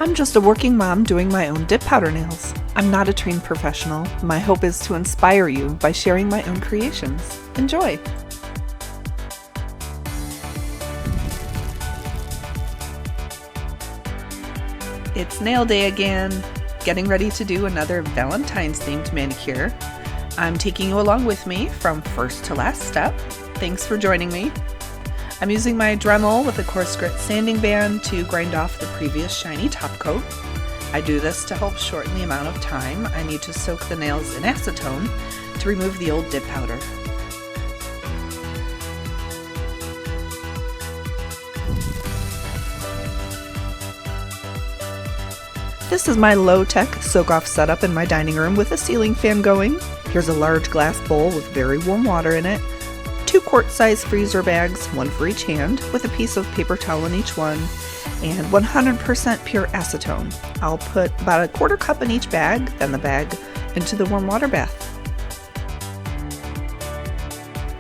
I'm just a working mom doing my own dip powder nails. I'm not a trained professional. My hope is to inspire you by sharing my own creations. Enjoy! It's nail day again. Getting ready to do another Valentine's themed manicure. I'm taking you along with me from first to last step. Thanks for joining me. I'm using my Dremel with a coarse grit sanding band to grind off the previous shiny top coat. I do this to help shorten the amount of time I need to soak the nails in acetone to remove the old dip powder. This is my low-tech soak-off setup in my dining room with a ceiling fan going. Here's a large glass bowl with very warm water in it. 2 quart-size freezer bags, one for each hand, with a piece of paper towel in each one, and 100% pure acetone. I'll put about 1/4 cup in each bag, then the bag into the warm water bath.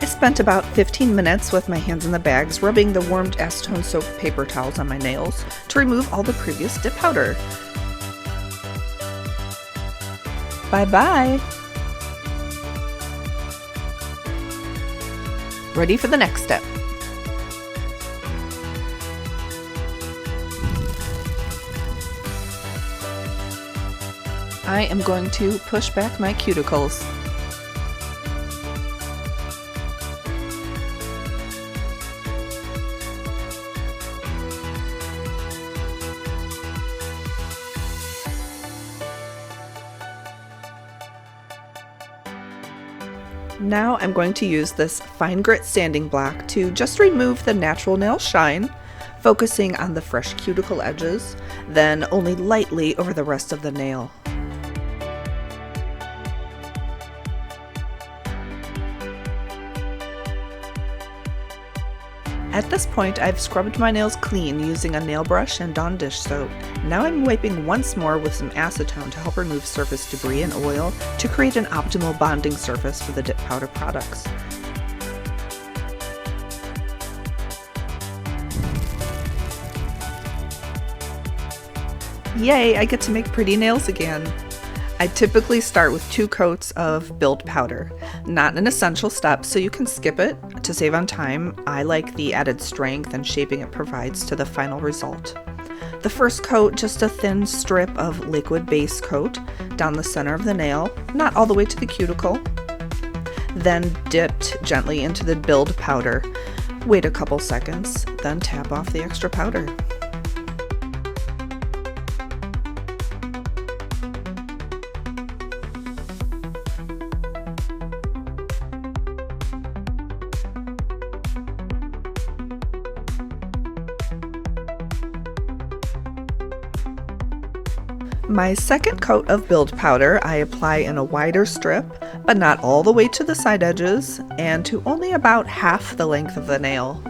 I spent about 15 minutes with my hands in the bags, rubbing the warmed acetone-soaked paper towels on my nails to remove all the previous dip powder. Bye-bye! Ready for the next step. I am going to push back my cuticles. Now I'm going to use this fine grit sanding block to just remove the natural nail shine, focusing on the fresh cuticle edges, then only lightly over the rest of the nail. At this point, I've scrubbed my nails clean using a nail brush and Dawn dish soap. Now I'm wiping once more with some acetone to help remove surface debris and oil to create an optimal bonding surface for the dip powder products. Yay, I get to make pretty nails again! I typically start with 2 coats of build powder. Not an essential step, so you can skip it to save on time. I like the added strength and shaping it provides to the final result. The first coat, just a thin strip of liquid base coat down the center of the nail, not all the way to the cuticle. Then dipped gently into the build powder. Wait a couple seconds, then tap off the extra powder. My second coat of build powder I apply in a wider strip, but not all the way to the side edges, and to only about half the length of the nail.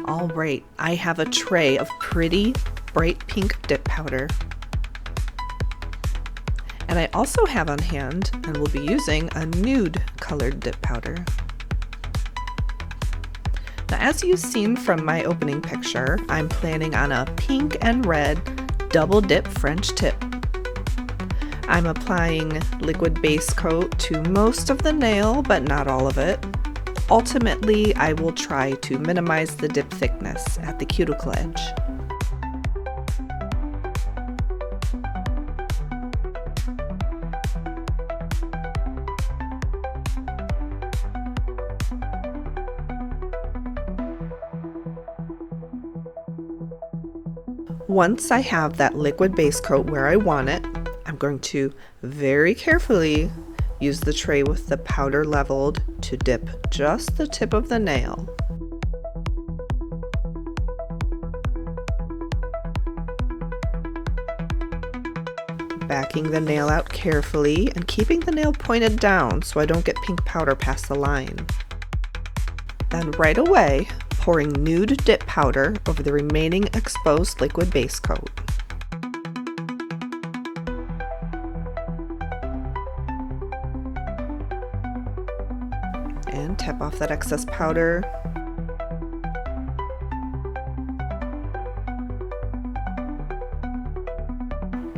Alright, I have a tray of pretty bright pink dip powder. And I also have on hand, and will be using, a nude colored dip powder. Now, as you've seen from my opening picture, I'm planning on a pink and red double dip French tip. I'm applying liquid base coat to most of the nail, but not all of it. Ultimately, I will try to minimize the dip thickness at the cuticle edge. Once I have that liquid base coat where I want it, I'm going to very carefully use the tray with the powder leveled to dip just the tip of the nail. backing the nail out carefully and keeping the nail pointed down so I don't get pink powder past the line. Then right away, pouring nude dip powder over the remaining exposed liquid base coat. And tap off that excess powder.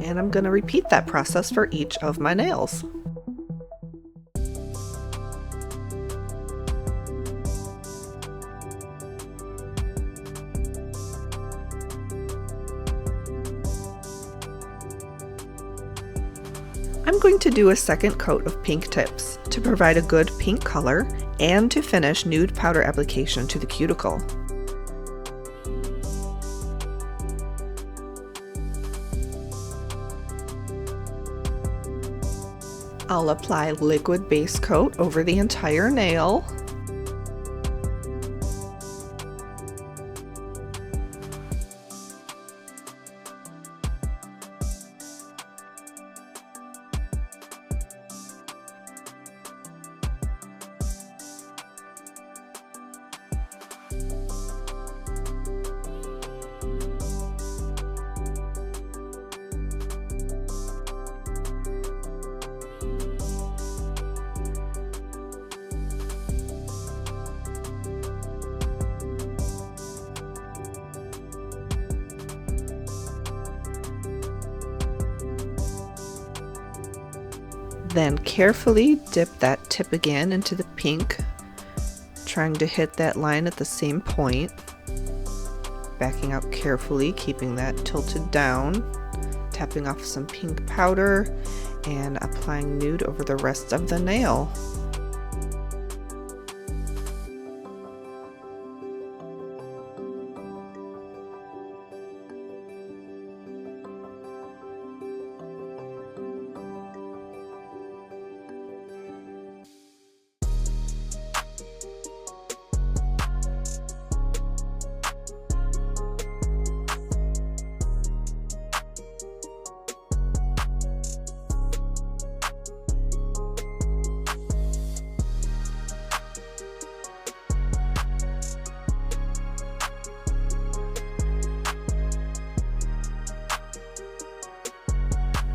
And I'm going to repeat that process for each of my nails. I'm going to do a second coat of pink tips to provide a good pink color and to finish nude powder application to the cuticle. I'll apply liquid base coat over the entire nail. Then carefully dip that tip again into the pink, trying to hit that line at the same point. Backing out carefully, keeping that tilted down, tapping off some pink powder, and applying nude over the rest of the nail.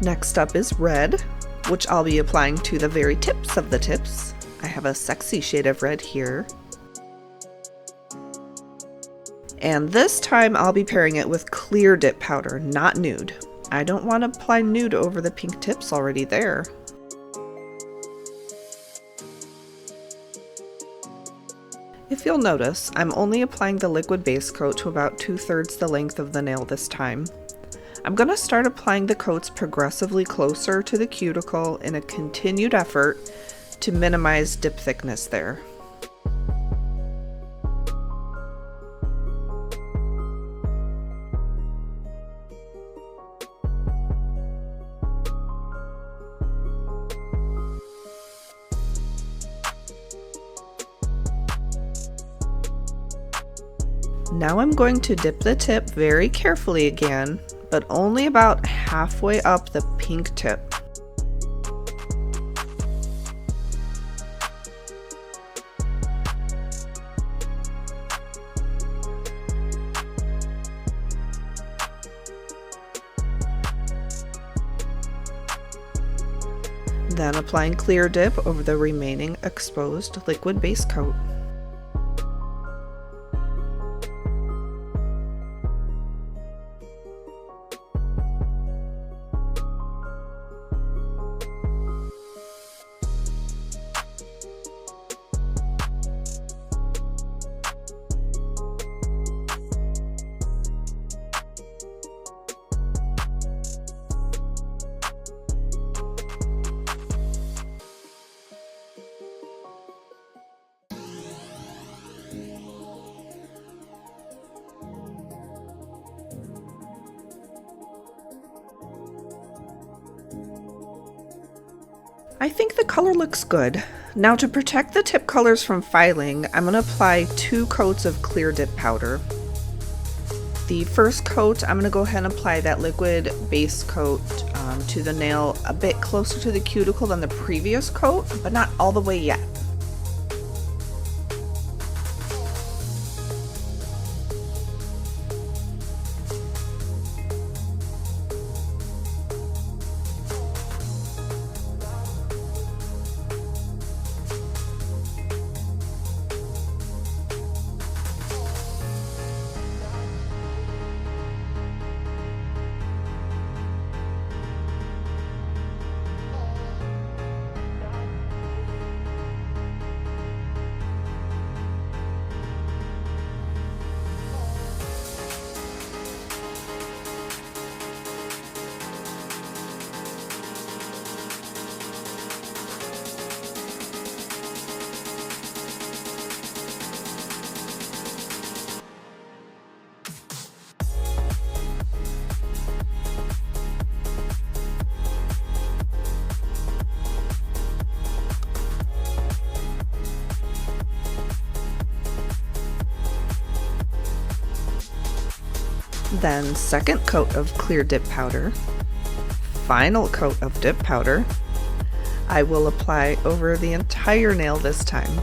Next up is red, which I'll be applying to the very tips of the tips. I have a sexy shade of red here. And this time I'll be pairing it with clear dip powder, not nude. I don't want to apply nude over the pink tips already there. If you'll notice, I'm only applying the liquid base coat to about 2/3 the length of the nail this time. I'm going to start applying the coats progressively closer to the cuticle in a continued effort to minimize dip thickness there. Now I'm going to dip the tip very carefully again, but only about halfway up the pink tip. Then applying clear dip over the remaining exposed liquid base coat. I think the color looks good. Now to protect the tip colors from filing, I'm going to apply 2 coats of clear dip powder. The first coat, I'm going to go ahead and apply that liquid base coat to the nail a bit closer to the cuticle than the previous coat, but not all the way yet. Then second coat of clear dip powder, final coat of dip powder. I will apply over the entire nail this time.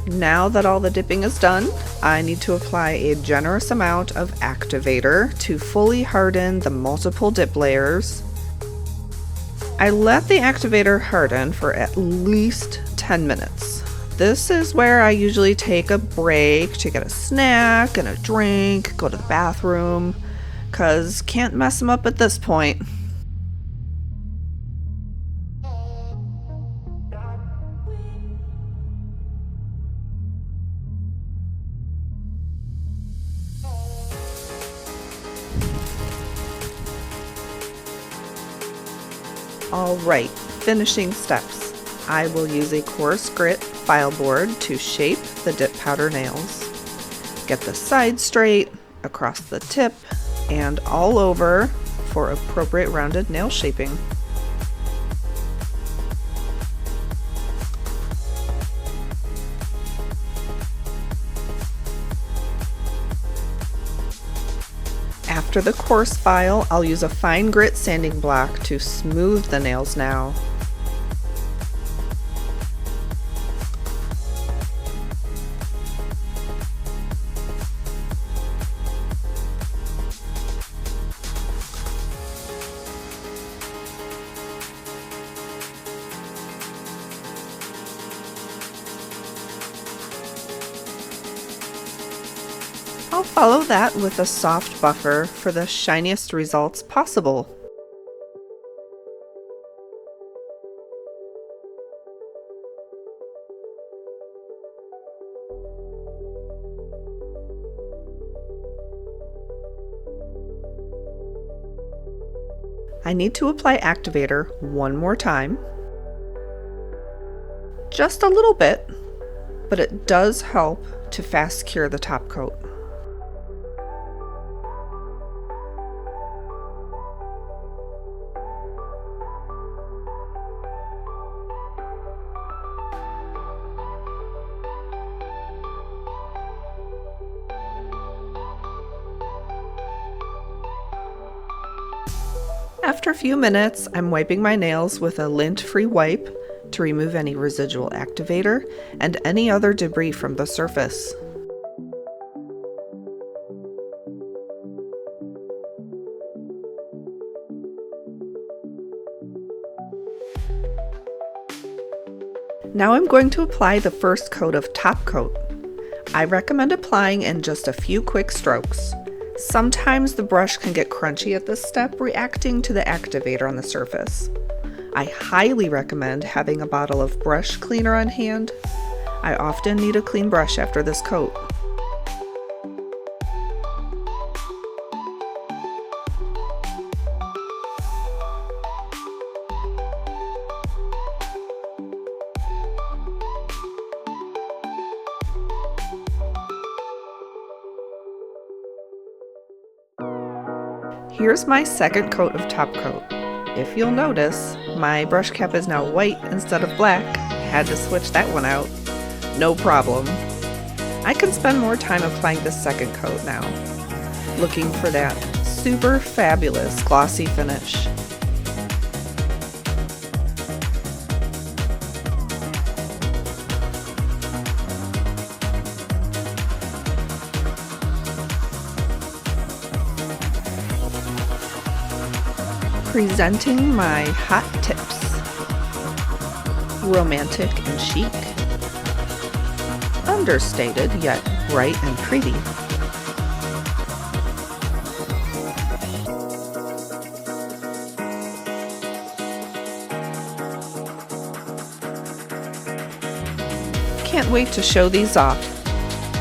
Now that all the dipping is done, I need to apply a generous amount of activator to fully harden the multiple dip layers. I let the activator harden for at least 10 minutes. This is where I usually take a break to get a snack and a drink, go to the bathroom, cause can't mess them up at this point. Alright, finishing steps. I will use a coarse grit file board to shape the dip powder nails. Get the sides straight, across the tip, and all over for appropriate rounded nail shaping. After the coarse file, I'll use a fine grit sanding block to smooth the nails now. I'll follow that with a soft buffer for the shiniest results possible. I need to apply activator one more time. Just a little bit, but it does help to fast cure the top coat. After a few minutes, I'm wiping my nails with a lint-free wipe to remove any residual activator and any other debris from the surface. Now I'm going to apply the first coat of top coat. I recommend applying in just a few quick strokes. Sometimes the brush can get crunchy at this step, reacting to the activator on the surface. I highly recommend having a bottle of brush cleaner on hand. I often need a clean brush after this coat. Here's my second coat of top coat. If you'll notice, my brush cap is now white instead of black. Had to switch that one out. No problem. I can spend more time applying the second coat now, looking for that super fabulous glossy finish. Presenting my hot tips. Romantic and chic. Understated yet bright and pretty. Can't wait to show these off.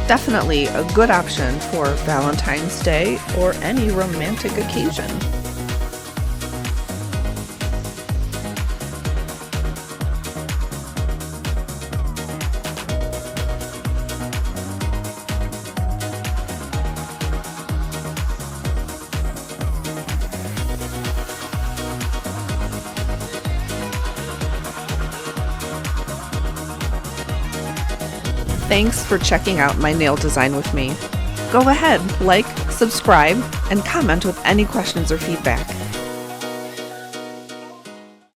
Definitely a good option for Valentine's Day or any romantic occasion. Thanks for checking out my nail design with me. Go ahead, like, subscribe, and comment with any questions or feedback.